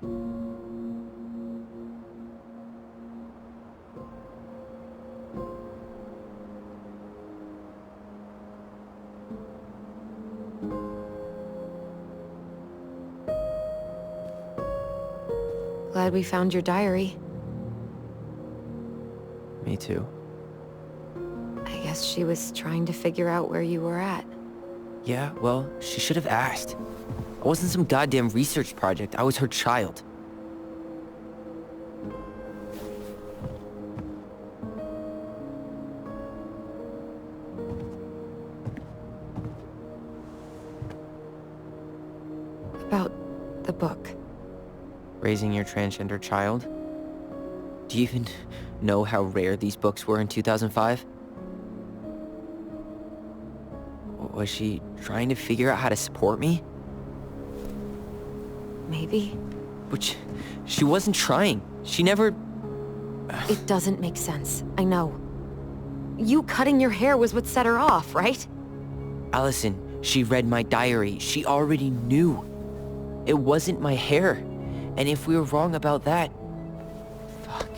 Glad we found your diary. Me too. I guess she was trying to figure out where you were at. Yeah, well, she should have asked. I wasn't some goddamn research project. I was her child. About the book. Raising your transgender child? Do you even know how rare these books were in 2005? Was she trying to figure out how to support me? Maybe. But she wasn't trying. She never... It doesn't make sense, I know. You cutting your hair was what set her off, right? Allison, she read my diary. She already knew. It wasn't my hair. And if we were wrong about that... Fuck.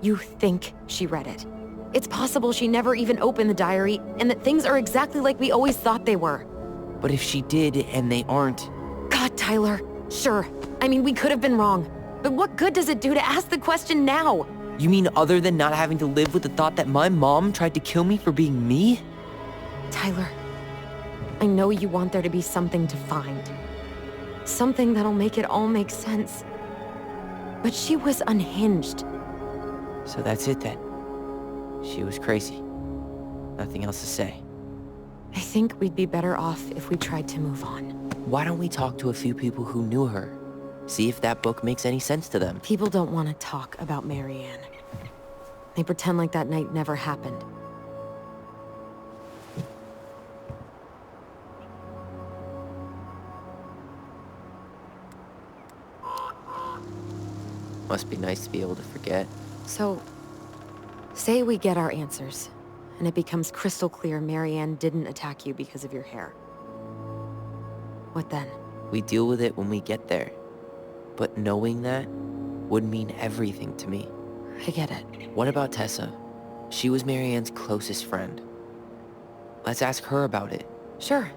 You think she read it. It's possible she never even opened the diary, and that things are exactly like we always thought they were. But if she did, and they aren't... God, Tyler. Sure. I mean, we could have been wrong. But what good does it do to ask the question now? You mean other than not having to live with the thought that my mom tried to kill me for being me? Tyler, I know you want there to be something to find. Something that'll make it all make sense. But she was unhinged. So that's it then. She was crazy. Nothing else to say. I think we'd be better off if we tried to move on. Why don't we talk to a few people who knew her? See if that book makes any sense to them. People don't want to talk about Marianne. They pretend like that night never happened. Must be nice to be able to forget. So, say we get our answers, and it becomes crystal clear Marianne didn't attack you because of your hair. What then? We deal with it when we get there. But knowing that would mean everything to me. I get it. What about Tessa? She was Marianne's closest friend. Let's ask her about it. Sure.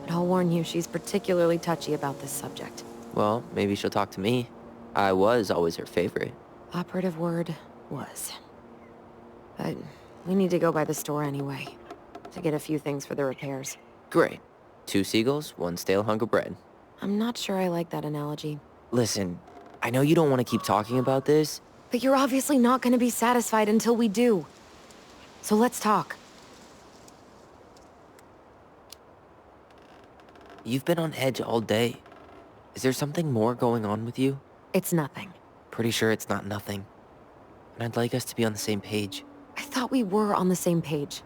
But I'll warn you, she's particularly touchy about this subject. Well, maybe she'll talk to me. I was always her favorite. Operative word, was. But we need to go by the store anyway, to get a few things for the repairs. Great. 2 seagulls, 1 stale hunk of bread. I'm not sure I like that analogy. Listen, I know you don't want to keep talking about this. But you're obviously not going to be satisfied until we do. So let's talk. You've been on edge all day. Is there something more going on with you? It's nothing. Pretty sure it's not nothing. And I'd like us to be on the same page. I thought we were on the same page.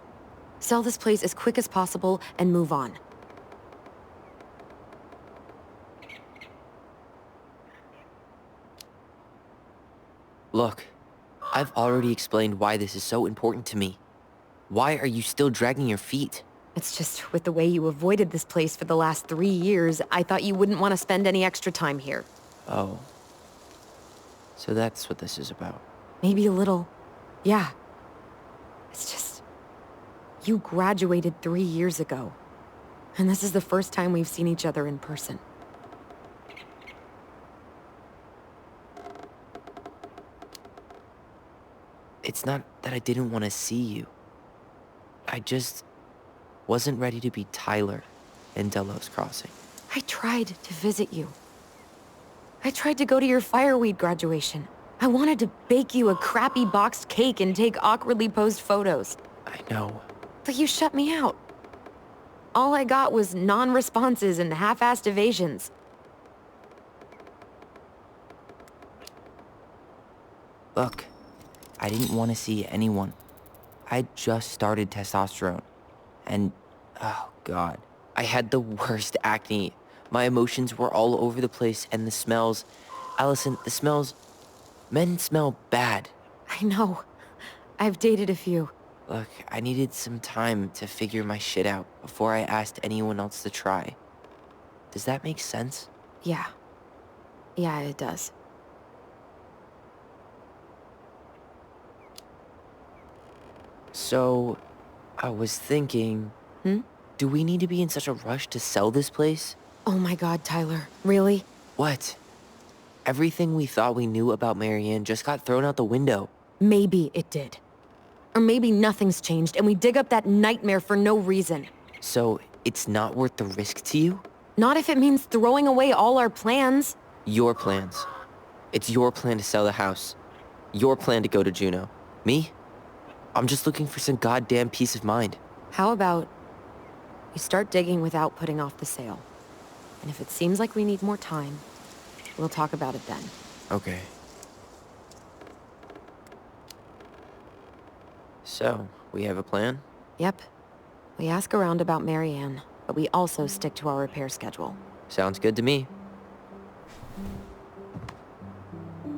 Sell this place as quick as possible and move on. Look, I've already explained why this is so important to me. Why are you still dragging your feet? It's just with the way you avoided this place for the last 3 years, I thought you wouldn't want to spend any extra time here. Oh. So that's what this is about. Maybe a little. Yeah. It's just... You graduated 3 years ago. And this is the first time we've seen each other in person. It's not that I didn't want to see you. I just wasn't ready to be Tyler in Delos Crossing. I tried to visit you. I tried to go to your fireweed graduation. I wanted to bake you a crappy boxed cake and take awkwardly posed photos. I know. But you shut me out. All I got was non-responses and half-assed evasions. Look, I didn't want to see anyone. I just started testosterone. And, oh God, I had the worst acne. My emotions were all over the place, and the smells... Allison, the smells... Men smell bad. I know. I've dated a few. Look, I needed some time to figure my shit out before I asked anyone else to try. Does that make sense? Yeah. Yeah, it does. So, I was thinking... Do we need to be in such a rush to sell this place? Oh my god, Tyler. Really? What? Everything we thought we knew about Marianne just got thrown out the window. Maybe it did. Or maybe nothing's changed and we dig up that nightmare for no reason. So, it's not worth the risk to you? Not if it means throwing away all our plans. Your plans. It's your plan to sell the house. Your plan to go to Juneau. Me? I'm just looking for some goddamn peace of mind. How about we start digging without putting off the sale? And if it seems like we need more time, we'll talk about it then. Okay. So, we have a plan? Yep. We ask around about Marianne, but we also stick to our repair schedule. Sounds good to me.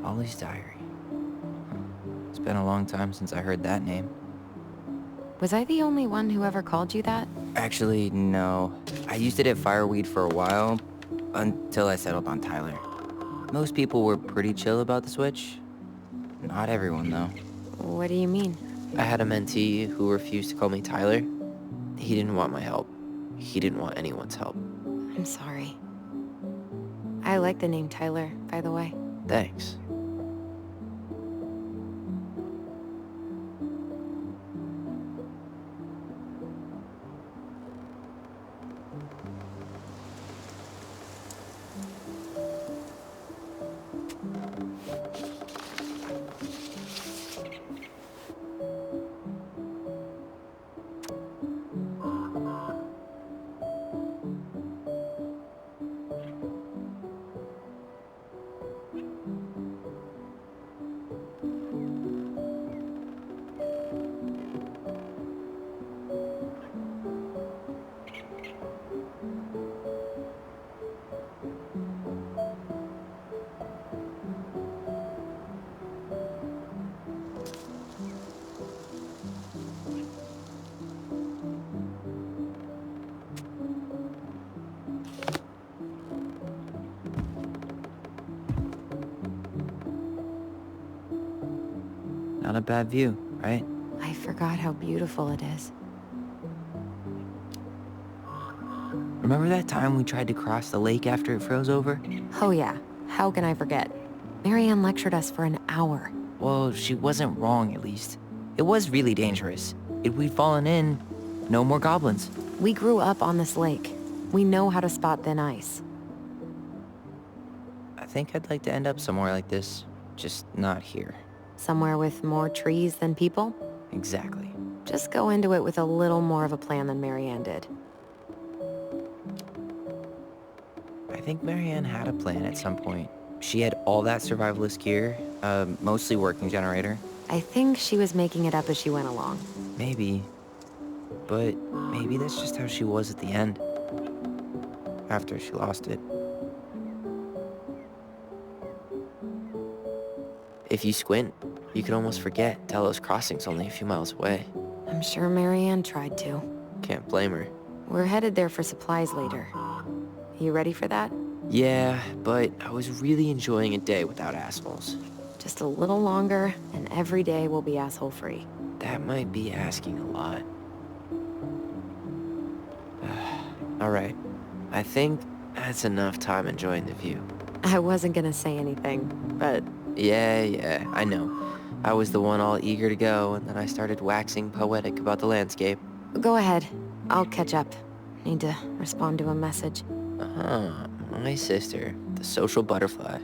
Ollie's diary. It's been a long time since I heard that name. Was I the only one who ever called you that? Actually, no. I used it at Fireweed for a while, until I settled on Tyler. Most people were pretty chill about the switch. Not everyone, though. What do you mean? I had a mentee who refused to call me Tyler. He didn't want my help. He didn't want anyone's help. I'm sorry. I like the name Tyler, by the way. Thanks. Not a bad view, right? I forgot how beautiful it is. Remember that time we tried to cross the lake after it froze over? Oh yeah, how can I forget? Marianne lectured us for an hour. Well, she wasn't wrong, at least. It was really dangerous. If we'd fallen in, no more goblins. We grew up on this lake. We know how to spot thin ice. I think I'd like to end up somewhere like this, just not here. Somewhere with more trees than people? Exactly. Just go into it with a little more of a plan than Marianne did. I think Marianne had a plan at some point. She had all that survivalist gear, mostly working generator. I think she was making it up as she went along. Maybe. But maybe that's just how she was at the end. After she lost it. If you squint, you can almost forget Delos Crossing's only a few miles away. I'm sure Marianne tried to. Can't blame her. We're headed there for supplies later. You ready for that? Yeah, but I was really enjoying a day without assholes. Just a little longer, and every day will be asshole-free. That might be asking a lot. All right. I think that's enough time enjoying the view. I wasn't gonna say anything, but... Yeah, I know. I was the one all eager to go, and then I started waxing poetic about the landscape. Go ahead. I'll catch up. Need to respond to a message. My sister, the social butterfly.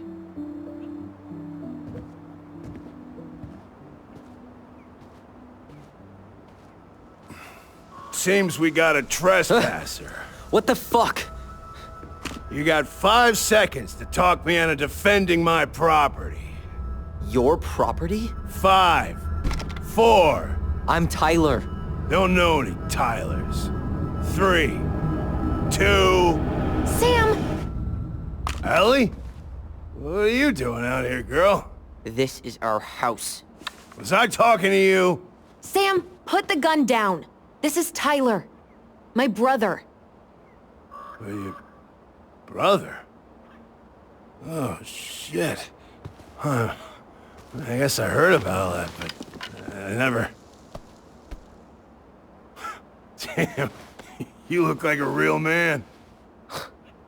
Seems we got a trespasser. What the fuck? You got 5 seconds to talk me into defending my property. Your property? 5, 4. I'm Tyler. Don't know any Tylers. 3, 2. Sam! Ellie? What are you doing out here, girl? This is our house. Was I talking to you? Sam, put the gun down. This is Tyler. My brother. Well, your brother? Oh, shit. Huh. I guess I heard about all that, but I never... Damn, you look like a real man.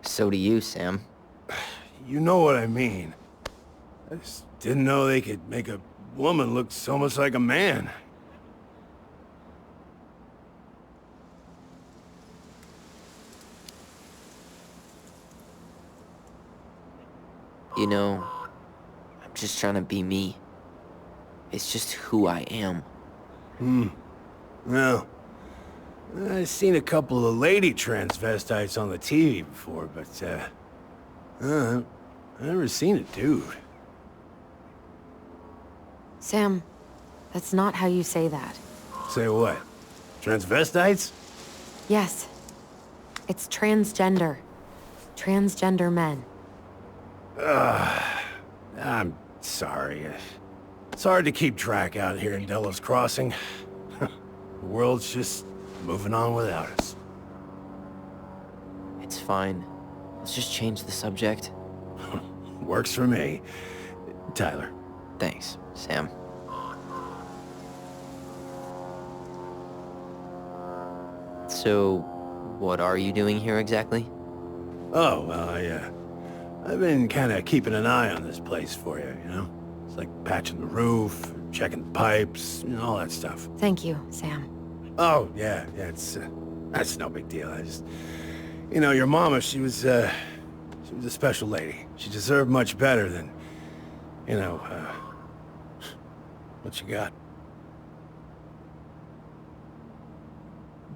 So do you, Sam. You know what I mean. I just didn't know they could make a woman look so much like a man. You know, I'm just trying to be me. It's just who I am. Well, I've seen a couple of lady transvestites on the TV before, but, I've never seen a dude. Sam, that's not how you say that. Say what? Transvestites? Yes. It's transgender. Transgender men. I'm sorry. It's hard to keep track out here in Delos Crossing. The world's just moving on without us. It's fine. Let's just change the subject. Works for me. Tyler. Thanks, Sam. So, what are you doing here exactly? Oh, well, I've been kind of keeping an eye on this place for you, you know? It's like patching the roof, checking the pipes, you know, all that stuff. Thank you, Sam. Oh, yeah, that's no big deal. I just, you know, your mama, she was a special lady. She deserved much better than, you know, what you got.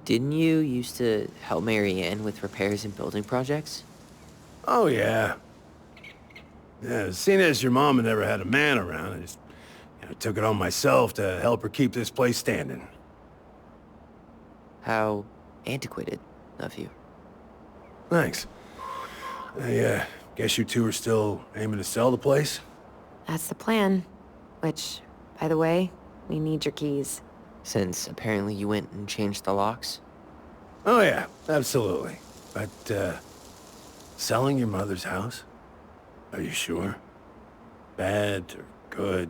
Didn't you used to help Mary Ann with repairs and building projects? Oh, yeah. Yeah, seeing as your mama never had a man around, I just, you know, took it on myself to help her keep this place standing. How antiquated of you. Thanks. I, guess you two are still aiming to sell the place? That's the plan. Which, by the way, we need your keys. Since apparently you went and changed the locks? Oh, yeah, absolutely. But, selling your mother's house? Are you sure? Bad or good?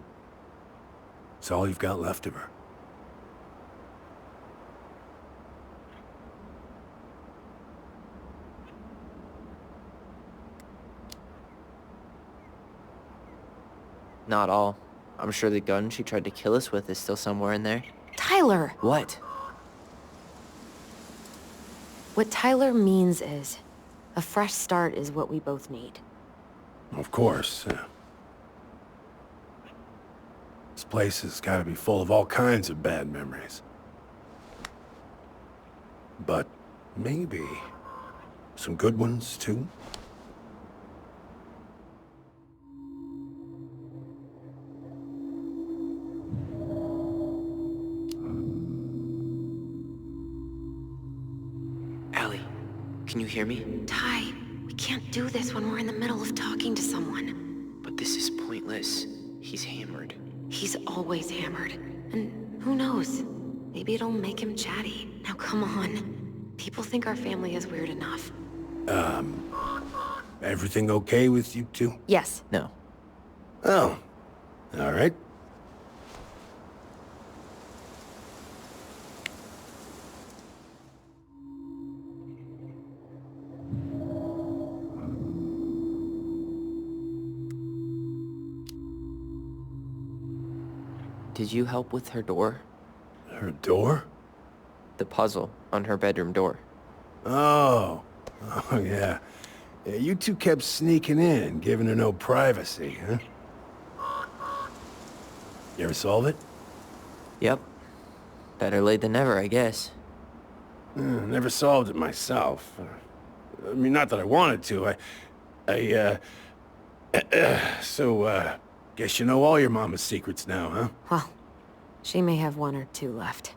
It's all you've got left of her. Not all. I'm sure the gun she tried to kill us with is still somewhere in there. Tyler! What? What Tyler means is, a fresh start is what we both need. Of course. This place has got to be full of all kinds of bad memories. But maybe some good ones, too? Allie, can you hear me? Ty, we can't do this when we're in the middle of talking to someone. But this is pointless. He's hammered. He's always hammered. And who knows? Maybe it'll make him chatty. Now come on. People think our family is weird enough. Everything okay with you two? Yes. No. Oh, all right. Did you help with her door? Her door? The puzzle on her bedroom door. Oh, yeah. Yeah, you two kept sneaking in, giving her no privacy, huh? You ever solve it? Yep. Better late than never, I guess. Never solved it myself. I mean, not that I wanted to. So, guess you know all your mama's secrets now, huh? Well, she may have one or two left.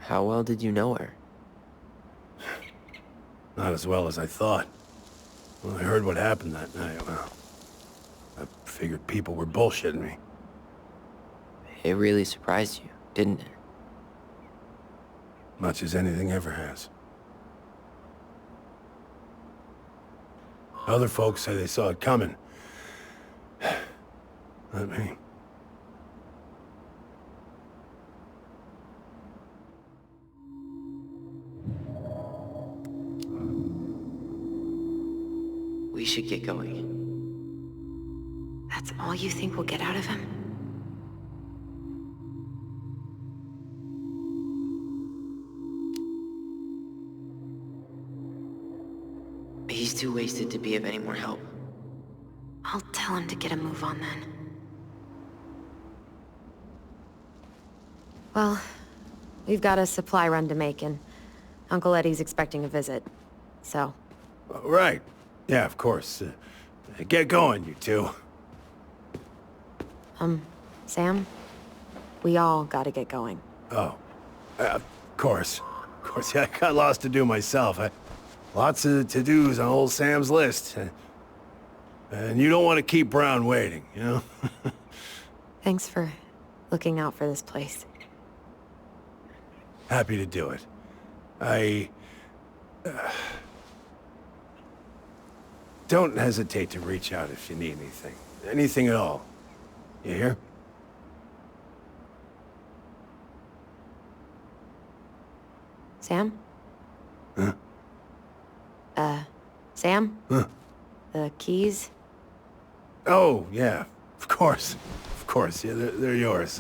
How well did you know her? Not as well as I thought. When I heard what happened that night, well, I figured people were bullshitting me. It really surprised you, didn't it? Much as anything ever has. Other folks say they saw it coming. Not me. We should get going. That's all you think we'll get out of him? He's too wasted to be of any more help. I'll tell him to get a move on then. Well, we've got a supply run to make, and Uncle Eddie's expecting a visit. So, Right. Yeah, of course. Get going, you two. Sam? We all gotta get going. Oh. Of course. Of course, yeah, I got lots to do myself. Lots of to-dos on old Sam's list. And you don't want to keep Brown waiting, you know? Thanks for looking out for this place. Happy to do it. Don't hesitate to reach out if you need anything. Anything at all. You hear? Sam? Huh? Sam? Huh? The keys? Oh, yeah. Of course. Of course. Yeah, they're yours.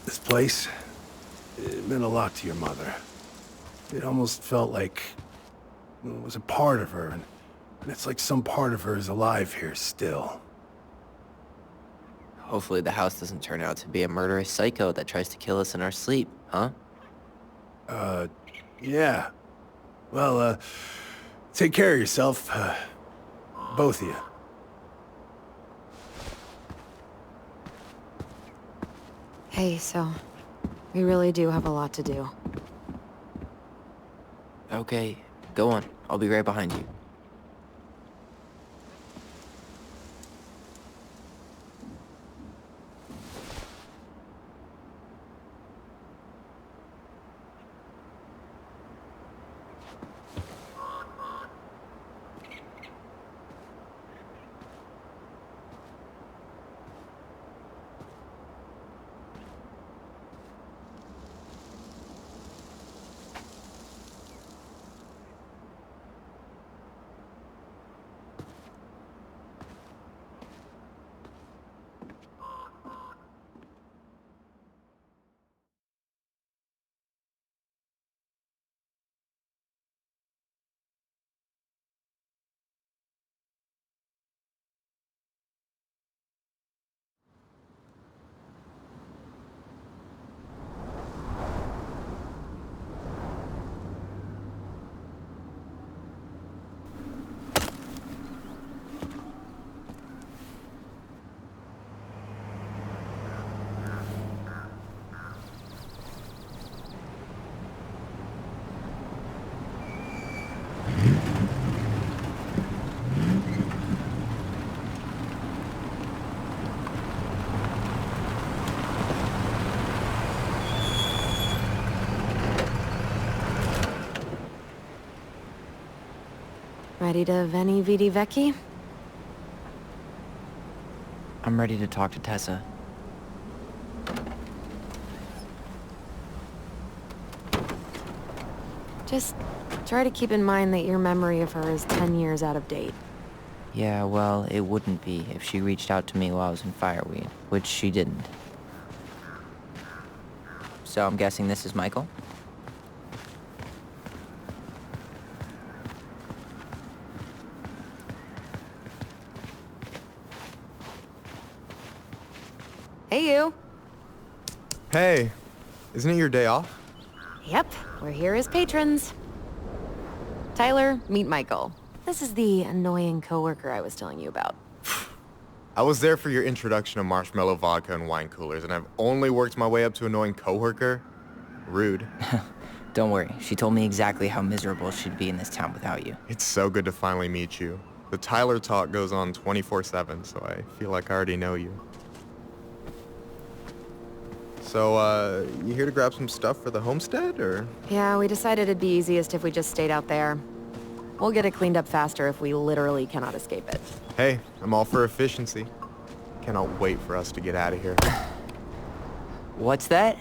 This place, it meant a lot to your mother. It almost felt like it was a part of her, and it's like some part of her is alive here still. Hopefully the house doesn't turn out to be a murderous psycho that tries to kill us in our sleep, huh? Yeah. Well, take care of yourself, both of you. Hey, so we really do have a lot to do. Okay, go on. I'll be right behind you. Ready to Veni Vidi Vici? I'm ready to talk to Tessa. Just try to keep in mind that your memory of her is 10 years out of date. Yeah, well, it wouldn't be if she reached out to me while I was in Fireweed, which she didn't. So I'm guessing this is Michael? Hey, you. Hey, isn't it your day off? Yep, we're here as patrons. Tyler, meet Michael. This is the annoying coworker I was telling you about. I was there for your introduction to marshmallow vodka and wine coolers, and I've only worked my way up to annoying coworker. Rude. Don't worry, she told me exactly how miserable she'd be in this town without you. It's so good to finally meet you. The Tyler talk goes on 24/7, so I feel like I already know you. So, you here to grab some stuff for the homestead, or? Yeah, we decided it'd be easiest if we just stayed out there. We'll get it cleaned up faster if we literally cannot escape it. Hey, I'm all for efficiency. Cannot wait for us to get out of here. What's that?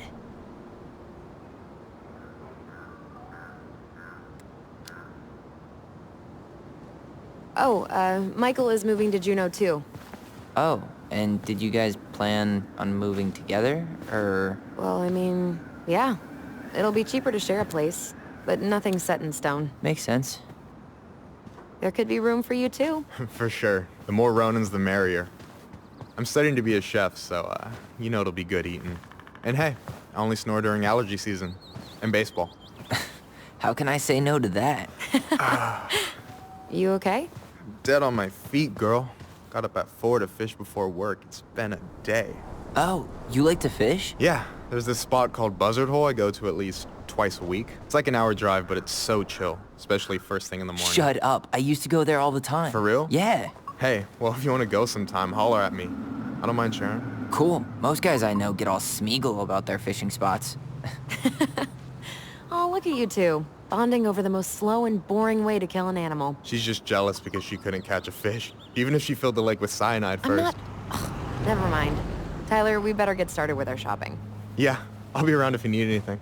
Oh, Michael is moving to Juneau too. Oh, and did you guys plan on moving together, or? Well, I mean, yeah. It'll be cheaper to share a place, but nothing's set in stone. Makes sense. There could be room for you too. For sure. The more Ronins, the merrier. I'm studying to be a chef, so, you know it'll be good eating. And hey, I only snore during allergy season. And baseball. How can I say no to that? You okay? Dead on my feet, girl. Got up at 4 to fish before work. It's been a day. Oh, you like to fish? Yeah, there's this spot called Buzzard Hole I go to at least twice a week. It's like an hour drive, but it's so chill, especially first thing in the morning. Shut up. I used to go there all the time. For real? Yeah. Hey, well, if you want to go sometime, holler at me. I don't mind sharing. Cool. Most guys I know get all Smeagol about their fishing spots. Oh, look at you two. Bonding over the most slow and boring way to kill an animal. She's just jealous because she couldn't catch a fish, even if she filled the lake with cyanide I'm first. not... Ugh, never mind. Tyler, we better get started with our shopping. Yeah, I'll be around if you need anything.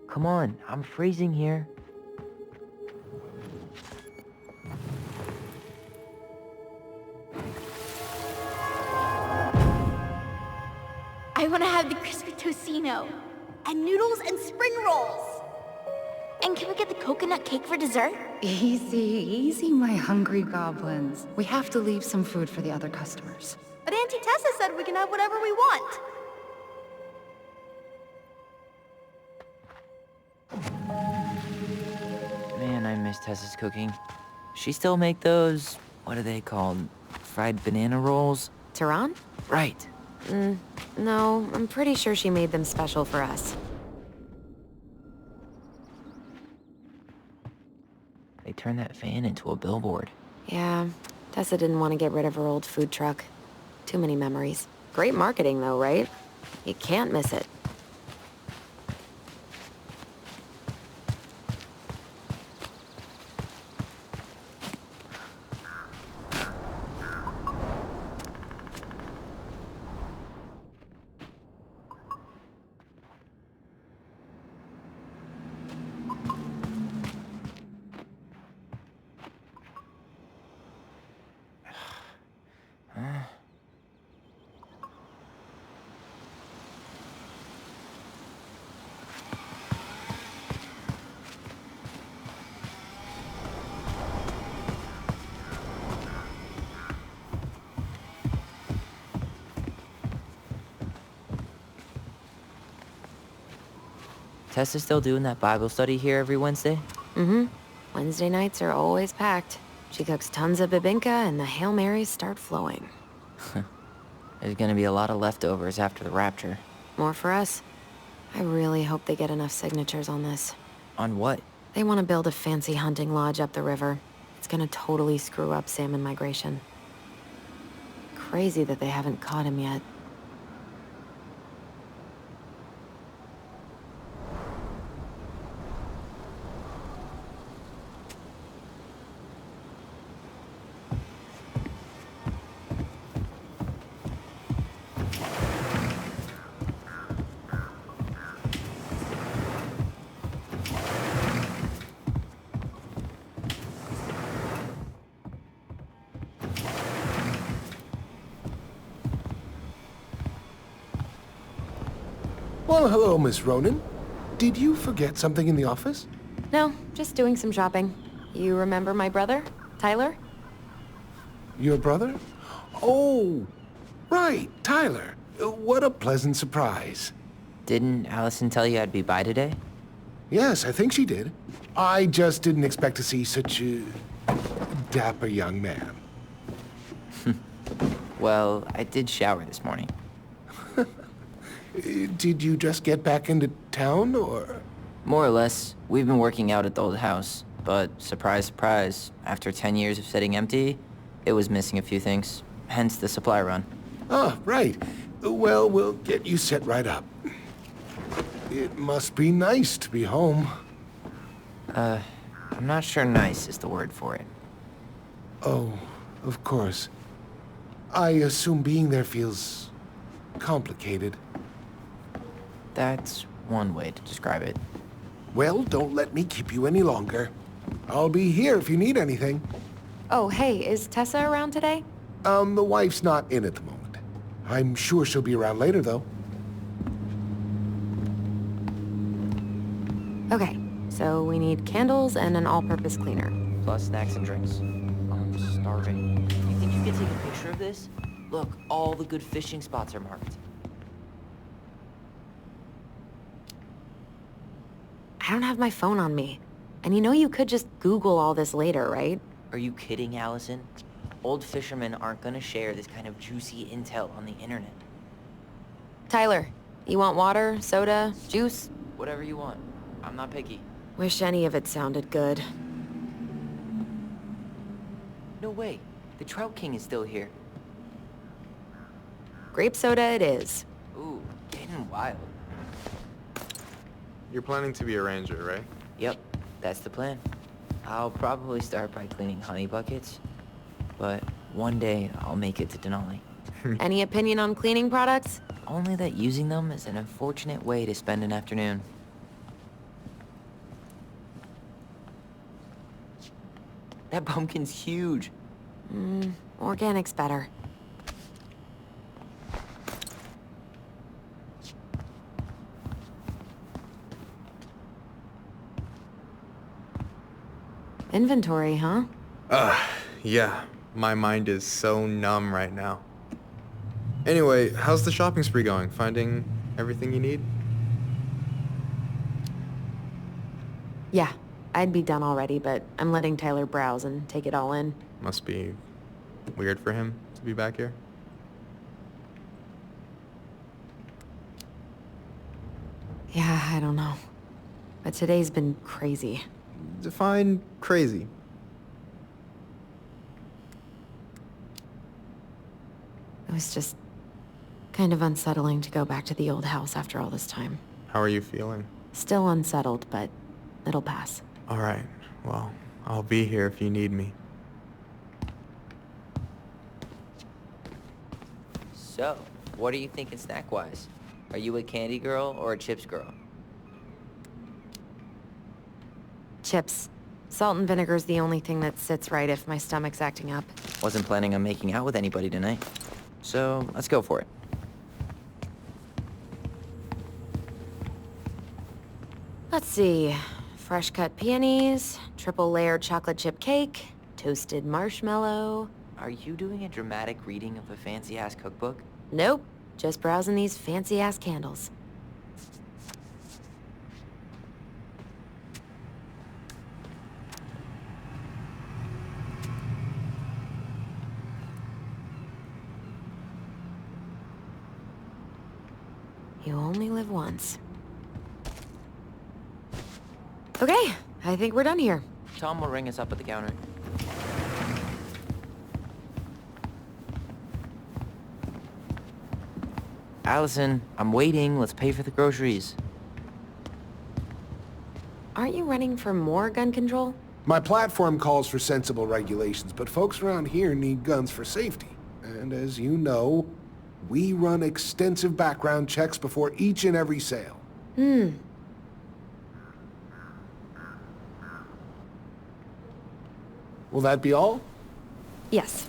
Come on, I'm freezing here. I want to have the crispy tocino, and noodles and spring rolls. And can we get the coconut cake for dessert? Easy, easy, my hungry goblins. We have to leave some food for the other customers. But Auntie Tessa said we can have whatever we want. Man, I miss Tessa's cooking. She still make those, what are they called? Fried banana rolls? Tehran? Right. No, I'm pretty sure she made them special for us. They turned that fan into a billboard. Yeah, Tessa didn't want to get rid of her old food truck. Too many memories. Great marketing though, right? You can't miss it. Tessa still doing that Bible study here every Wednesday? Mm-hmm. Wednesday nights are always packed. She cooks tons of bibinka and the Hail Marys start flowing. There's gonna be a lot of leftovers after the rapture. More for us. I really hope they get enough signatures on this. On what? They want to build a fancy hunting lodge up the river. It's gonna totally screw up salmon migration. Crazy that they haven't caught him yet. Well, hello, Miss Ronan. Did you forget something in the office? No, just doing some shopping. You remember my brother, Tyler? Your brother? Oh, right, Tyler. What a pleasant surprise. Didn't Allison tell you I'd be by today? Yes, I think she did. I just didn't expect to see such a dapper young man. Well, I did shower this morning. Did you just get back into town, or...? More or less, we've been working out at the old house, but surprise, surprise, after 10 years of sitting empty, it was missing a few things, hence the supply run. Ah, right. Well, we'll get you set right up. It must be nice to be home. I'm not sure nice is the word for it. Oh, of course. I assume being there feels complicated. That's one way to describe it. Well, don't let me keep you any longer. I'll be here if you need anything. Oh, hey, is Tessa around today? The wife's not in at the moment. I'm sure she'll be around later, though. Okay, so we need candles and an all-purpose cleaner. Plus snacks and drinks. I'm starving. You think you can take a picture of this? Look, all the good fishing spots are marked. I don't have my phone on me. And you know you could just Google all this later, right? Are you kidding, Allison? Old fishermen aren't gonna share this kind of juicy intel on the internet. Tyler, you want water, soda, juice? Whatever you want. I'm not picky. Wish any of it sounded good. No way. The Trout King is still here. Grape soda it is. Ooh, getting wild. You're planning to be a ranger, right? Yep, that's the plan. I'll probably start by cleaning honey buckets, but one day I'll make it to Denali. Any opinion on cleaning products? Only that using them is an unfortunate way to spend an afternoon. That pumpkin's huge. Organic's better. Inventory, huh? Yeah. My mind is so numb right now. Anyway, how's the shopping spree going? Finding everything you need? Yeah, I'd be done already, but I'm letting Tyler browse and take it all in. Must be weird for him to be back here. Yeah, I don't know. But today's been crazy. Define crazy. It was just kind of unsettling to go back to the old house after all this time. How are you feeling? Still unsettled, but it'll pass. All right. Well, I'll be here if you need me. So, what are you thinking snack-wise? Are you a candy girl or a chips girl? Chips. Salt and vinegar's the only thing that sits right if my stomach's acting up. Wasn't planning on making out with anybody tonight. So, let's go for it. Let's see. Fresh cut peonies, triple layered chocolate chip cake, toasted marshmallow. Are you doing a dramatic reading of a fancy-ass cookbook? Nope. Just browsing these fancy-ass candles. You only live once. Okay, I think we're done here. Tom will ring us up at the counter. Allison, I'm waiting. Let's pay for the groceries. Aren't you running for more gun control? My platform calls for sensible regulations, but folks around here need guns for safety. And as you know, we run extensive background checks before each and every sale. Will that be all? Yes.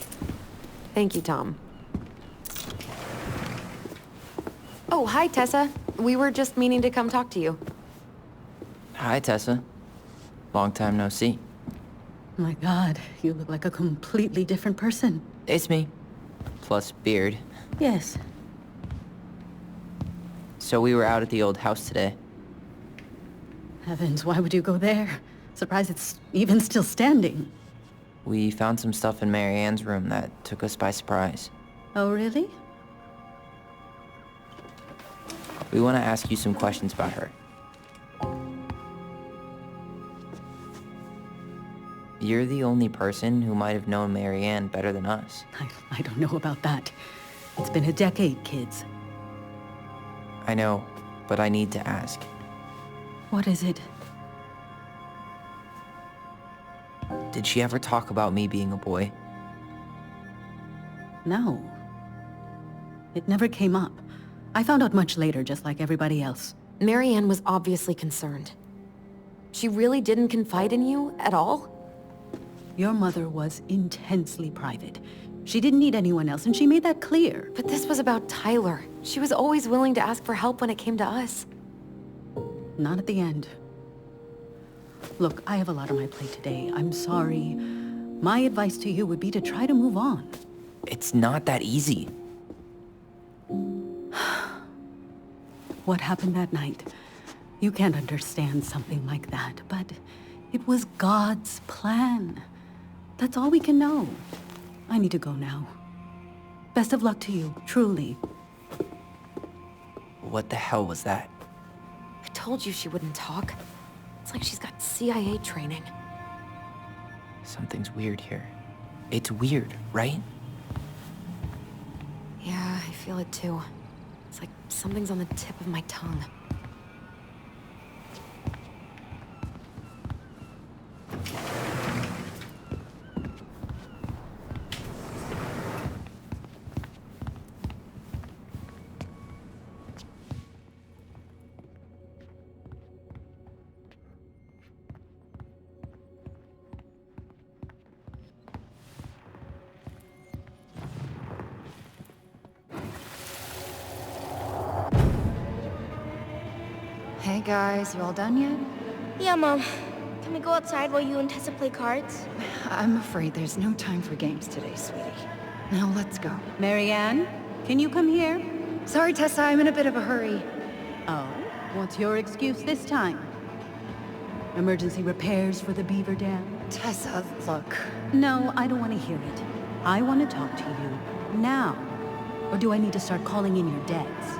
Thank you, Tom. Oh, hi, Tessa. We were just meaning to come talk to you. Hi, Tessa. Long time no see. My God, you look like a completely different person. It's me. Plus beard. Yes. So we were out at the old house today. Heavens, why would you go there? Surprised it's even still standing. We found some stuff in Marianne's room that took us by surprise. Oh, really? We want to ask you some questions about her. You're the only person who might have known Marianne better than us. I don't know about that. It's been a decade, kids. I know, but I need to ask. What is it? Did she ever talk about me being a boy? No. It never came up. I found out much later, just like everybody else. Marianne was obviously concerned. She really didn't confide in you at all? Your mother was intensely private. She didn't need anyone else, and she made that clear. But this was about Tyler. She was always willing to ask for help when it came to us. Not at the end. Look, I have a lot on my plate today. I'm sorry. My advice to you would be to try to move on. It's not that easy. What happened that night? You can't understand something like that, but it was God's plan. That's all we can know. I need to go now. Best of luck to you, truly. What the hell was that? I told you she wouldn't talk. It's like she's got CIA training. Something's weird here. It's weird, right? Yeah, I feel it too. It's like something's on the tip of my tongue. Hey guys, you all done yet? Yeah, Mom. Can we go outside while you and Tessa play cards? I'm afraid there's no time for games today, sweetie. Now let's go. Marianne, can you come here? Sorry, Tessa, I'm in a bit of a hurry. Oh, what's your excuse this time? Emergency repairs for the beaver dam? Tessa, look. No, I don't want to hear it. I want to talk to you now. Or do I need to start calling in your debts?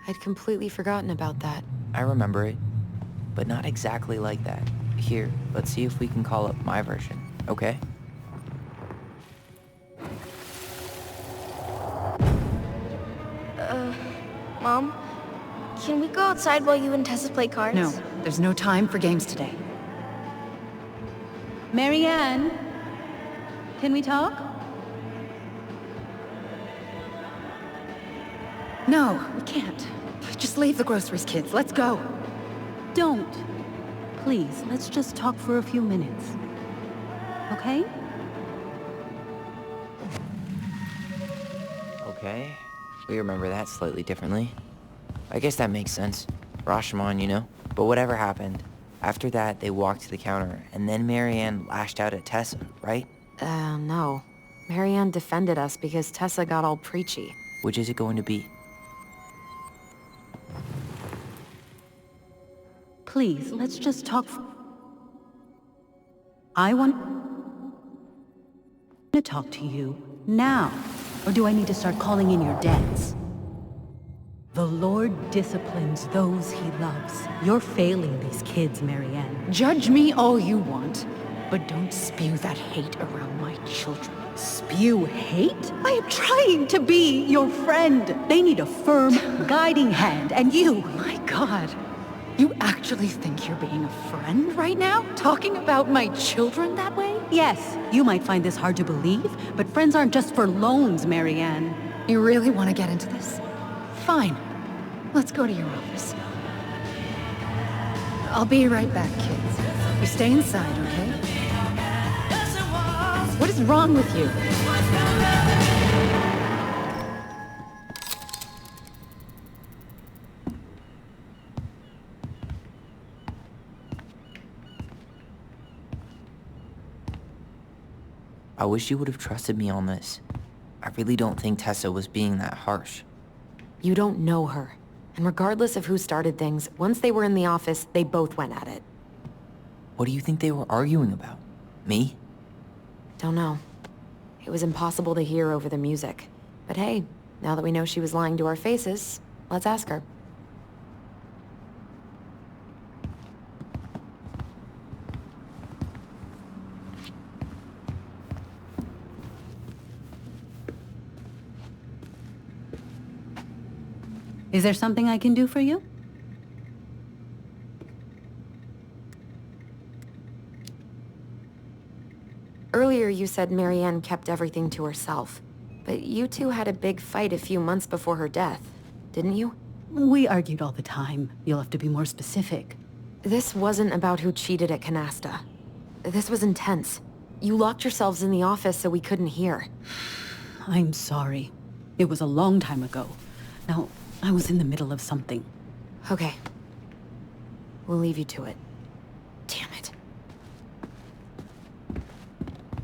I'd completely forgotten about that. I remember it, but not exactly like that. Here, let's see if we can call up my version, okay? Mom? Can we go outside while you and Tessa play cards? No, there's no time for games today. Marianne, can we talk? No, we can't. Just leave the groceries, kids. Let's go. Don't. Please, let's just talk for a few minutes. Okay? Okay, we remember that slightly differently. I guess that makes sense. Rashomon, you know? But whatever happened, after that they walked to the counter, and then Marianne lashed out at Tessa, right? No. Marianne defended us because Tessa got all preachy. Which is it going to be? Please, let's just talk. I want to talk to you now. Or do I need to start calling in your debts? The Lord disciplines those he loves. You're failing these kids, Marianne. Judge me all you want, but don't spew that hate around my children. Spew hate? I am trying to be your friend. They need a firm, guiding hand, and you... My God. You actually think you're being a friend right now? Talking about my children that way? Yes, you might find this hard to believe, but friends aren't just for loans, Marianne. You really want to get into this? Fine. Let's go to your office. I'll be right back, kids. You stay inside, okay? What is wrong with you? I wish you would have trusted me on this. I really don't think Tessa was being that harsh. You don't know her. And regardless of who started things, once they were in the office, they both went at it. What do you think they were arguing about? Me? Don't know. It was impossible to hear over the music. But hey, now that we know she was lying to our faces, let's ask her. Is there something I can do for you? Earlier you said Marianne kept everything to herself. But you two had a big fight a few months before her death, didn't you? We argued all the time. You'll have to be more specific. This wasn't about who cheated at Canasta. This was intense. You locked yourselves in the office so we couldn't hear. I'm sorry. It was a long time ago. Now, I was in the middle of something. Okay. We'll leave you to it. Damn it.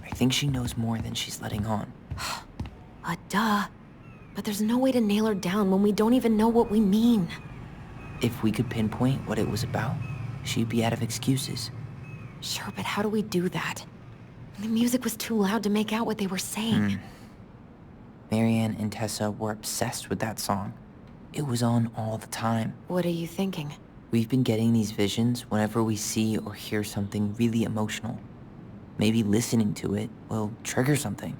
I think she knows more than she's letting on. Duh. But there's no way to nail her down when we don't even know what we mean. If we could pinpoint what it was about, she'd be out of excuses. Sure, but how do we do that? The music was too loud to make out what they were saying. Marianne and Tessa were obsessed with that song. It was on all the time. What are you thinking? We've been getting these visions whenever we see or hear something really emotional. Maybe listening to it will trigger something.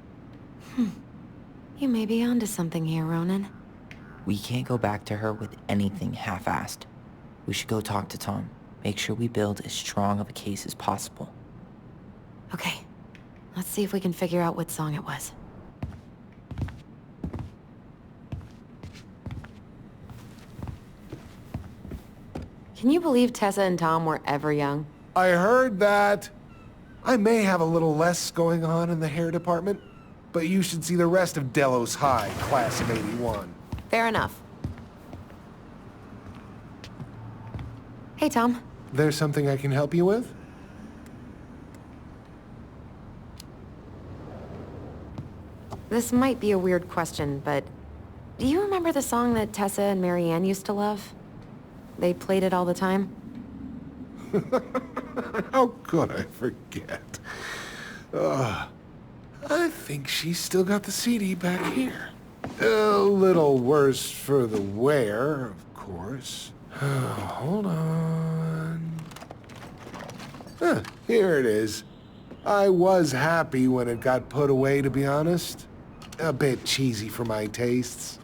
You may be onto something here, Ronan. We can't go back to her with anything half-assed. We should go talk to Tom. Make sure we build as strong of a case as possible. Okay. Let's see if we can figure out what song it was. Can you believe Tessa and Tom were ever young? I heard that. I may have a little less going on in the hair department, but you should see the rest of Delos High, class of '81. Fair enough. Hey, Tom. There's something I can help you with? This might be a weird question, but do you remember the song that Tessa and Marianne used to love? They played it all the time. How could I forget? I think she's still got the CD back here. A little worse for the wear, of course. Hold on. Here it is. I was happy when it got put away, to be honest. A bit cheesy for my tastes.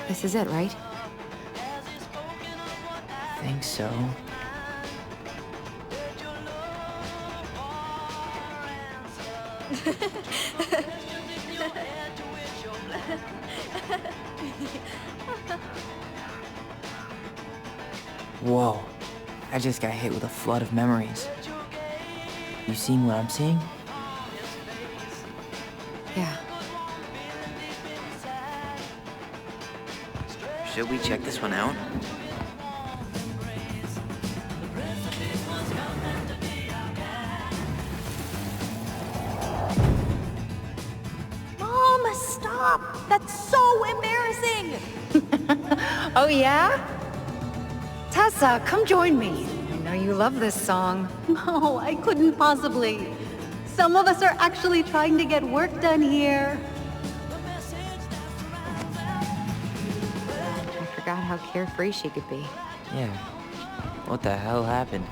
This is it, right? Think so. Whoa. I just got hit with a flood of memories. You seeing what I'm seeing? Yeah. Should we check this one out? Mom, stop! That's so embarrassing! Oh, yeah? Tessa, come join me. I know you love this song. No, I couldn't possibly. Some of us are actually trying to get work done here. I forgot how carefree she could be. Yeah. What the hell happened?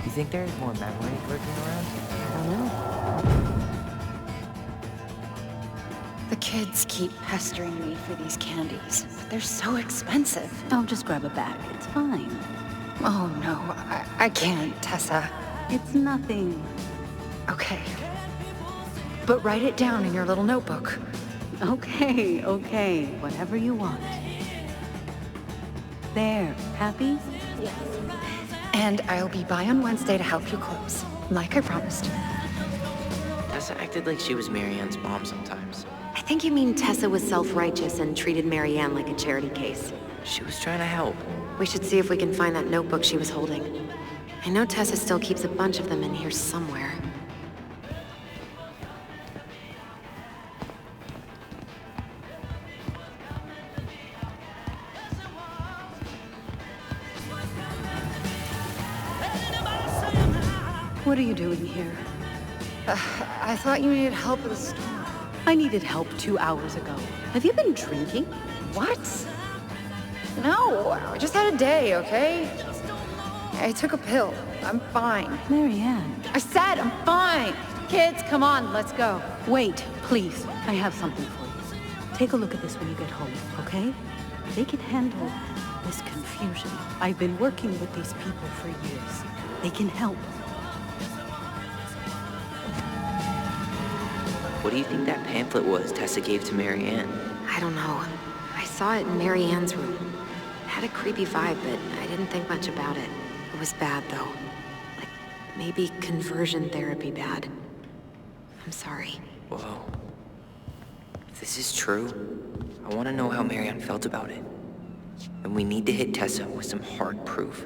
You think there's more memory lurking around? I don't know. The kids keep pestering me for these candies, but they're so expensive. I'll just grab a bag. It's fine. Oh, no, I can't, Tessa. It's nothing. Okay. But write it down in your little notebook. Okay, okay. Whatever you want. There. Happy? And I'll be by on Wednesday to help you close, like I promised. Tessa acted like she was Marianne's mom sometimes. I think you mean Tessa was self-righteous and treated Marianne like a charity case. She was trying to help. We should see if we can find that notebook she was holding. I know Tessa still keeps a bunch of them in here somewhere. What are you doing here? I thought you needed help with the storm. I needed help 2 hours ago. Have you been drinking? What? No, I just had a day, okay? I took a pill. I'm fine. Marianne. I said I'm fine. Kids, come on, let's go. Wait, please. I have something for you. Take a look at this when you get home, okay? They can handle this confusion. I've been working with these people for years. They can help. What do you think that pamphlet was Tessa gave to Marianne? I don't know. I saw it in Marianne's room. It had a creepy vibe, but I didn't think much about it. It was bad, though. Like, maybe conversion therapy bad. I'm sorry. Whoa. If this is true, I want to know how Marianne felt about it. And we need to hit Tessa with some hard proof.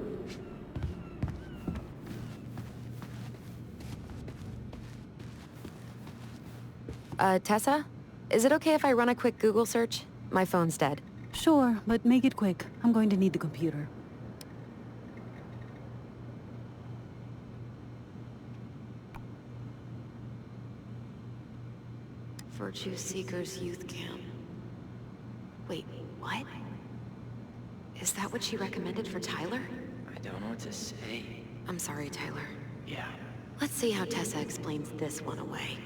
Tessa? Is it okay if I run a quick Google search? My phone's dead. Sure, but make it quick. I'm going to need the computer. Virtue Seekers Youth Camp. Wait, what? Is that what she recommended for Tyler? I don't know what to say. I'm sorry, Tyler. Yeah. Let's see how Tessa explains this one away.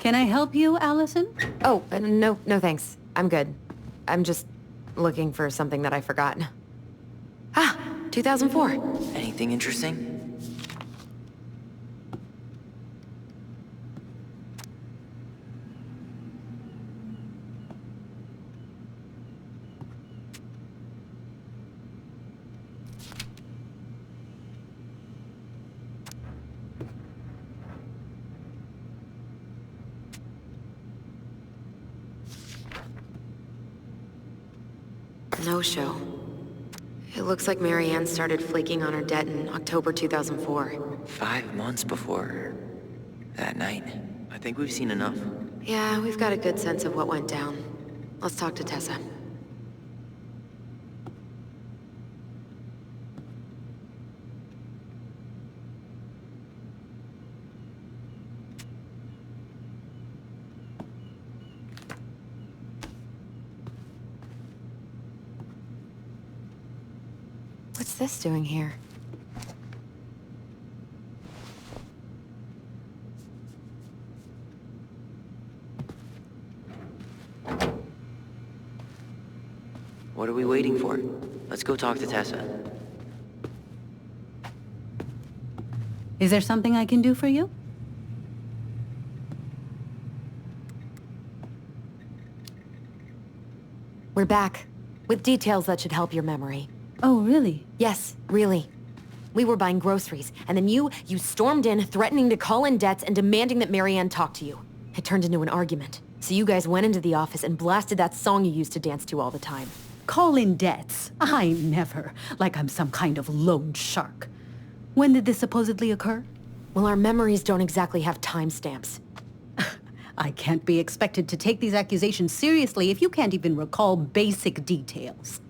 Can I help you, Allison? Oh, no thanks. I'm good. I'm just looking for something that I forgot. Ah, 2004. Anything interesting? No show. It looks like Marianne started flaking on her debt in October 2004. 5 months before that night. I think we've seen enough. Yeah, we've got a good sense of what went down. Let's talk to Tessa. What's this doing here? What are we waiting for? Let's go talk to Tessa. Is there something I can do for you? We're back, with details that should help your memory. Oh, really? Yes, really. We were buying groceries, and then you stormed in, threatening to call in debts and demanding that Marianne talk to you. It turned into an argument. So you guys went into the office and blasted that song you used to dance to all the time. Call in debts? I never. Like I'm some kind of loan shark. When did this supposedly occur? Well, our memories don't exactly have timestamps. I can't be expected to take these accusations seriously if you can't even recall basic details.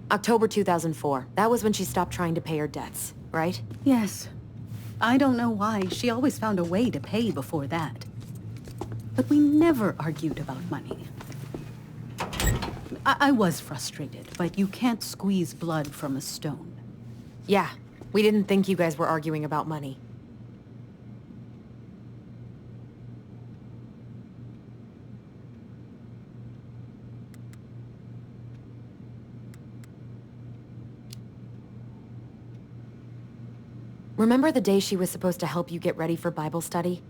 October 2004. That was when she stopped trying to pay her debts, right? Yes. I don't know why. She always found a way to pay before that. But we never argued about money. I was frustrated, but you can't squeeze blood from a stone. Yeah, we didn't think you guys were arguing about money. Remember the day she was supposed to help you get ready for Bible study?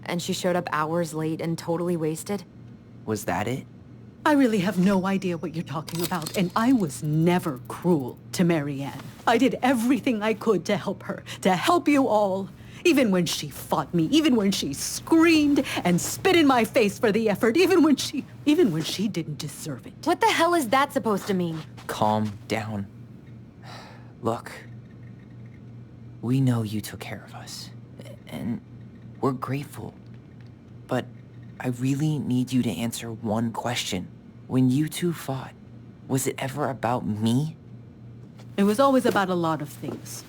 And she showed up hours late and totally wasted? Was that it? I really have no idea what you're talking about, and I was never cruel to Marianne. I did everything I could to help her, to help you all. Even when she fought me, even when she screamed and spit in my face for the effort, even when she didn't deserve it. What the hell is that supposed to mean? Calm down. Look, we know you took care of us, and we're grateful. But I really need you to answer one question. When you two fought, was it ever about me? It was always about a lot of things.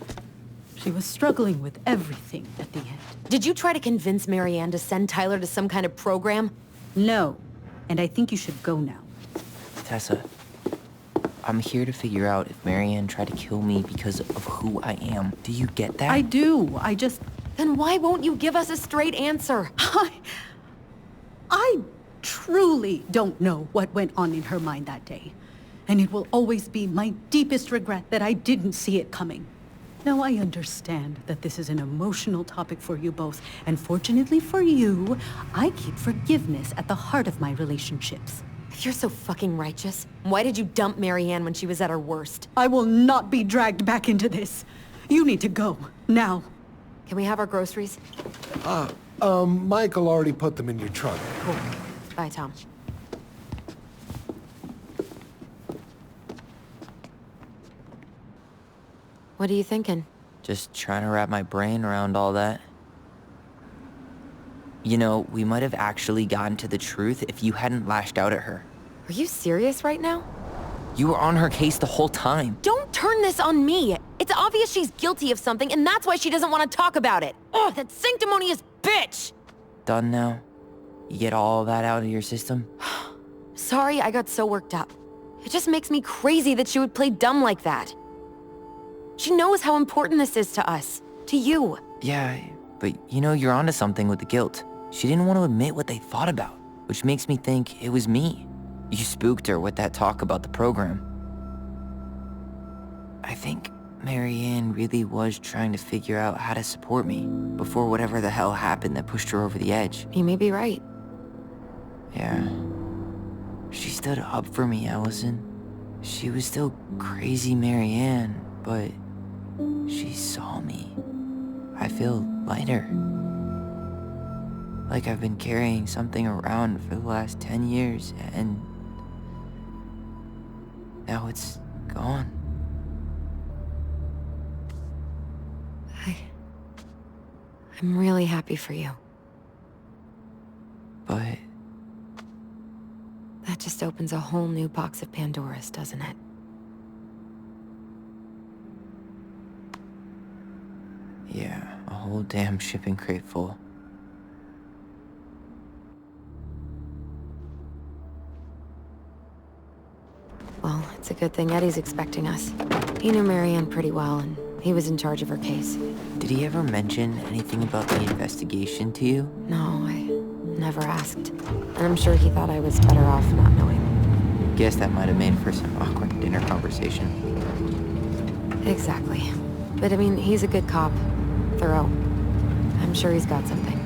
She was struggling with everything at the end. Did you try to convince Marianne to send Tyler to some kind of program? No, and I think you should go now. Tessa, I'm here to figure out if Marianne tried to kill me because of who I am. Do you get that? I do, Then why won't you give us a straight answer? I truly don't know what went on in her mind that day. And it will always be my deepest regret that I didn't see it coming. Now, I understand that this is an emotional topic for you both, and fortunately for you, I keep forgiveness at the heart of my relationships. If you're so fucking righteous, why did you dump Marianne when she was at her worst? I will not be dragged back into this. You need to go, now. Can we have our groceries? Michael already put them in your trunk. Cool. Bye, Tom. What are you thinking? Just trying to wrap my brain around all that. You know, we might have actually gotten to the truth if you hadn't lashed out at her. Are you serious right now? You were on her case the whole time. Don't turn this on me! It's obvious she's guilty of something, and that's why she doesn't want to talk about it! Ugh, that sanctimonious bitch! Done now? You get all that out of your system? Sorry I got so worked up. It just makes me crazy that she would play dumb like that. She knows how important this is to us. To you. Yeah, but you know, you're onto something with the guilt. She didn't want to admit what they thought about, which makes me think it was me. You spooked her with that talk about the program. I think Marianne really was trying to figure out how to support me before whatever the hell happened that pushed her over the edge. You may be right. Yeah. She stood up for me, Allison. She was still crazy Marianne, but she saw me. I feel lighter. Like I've been carrying something around for the last 10 years, and now it's gone. I'm really happy for you. But That just opens a whole new box of Pandora's, doesn't it? yeah, a whole damn shipping crate full. Well, it's a good thing Eddie's expecting us. He knew Marianne pretty well, and he was in charge of her case. Did he ever mention anything about the investigation to you? No, I never asked. And I'm sure he thought I was better off not knowing. Guess that might have made for some awkward dinner conversation. Exactly. But I mean, he's a good cop. Thorough. I'm sure he's got something.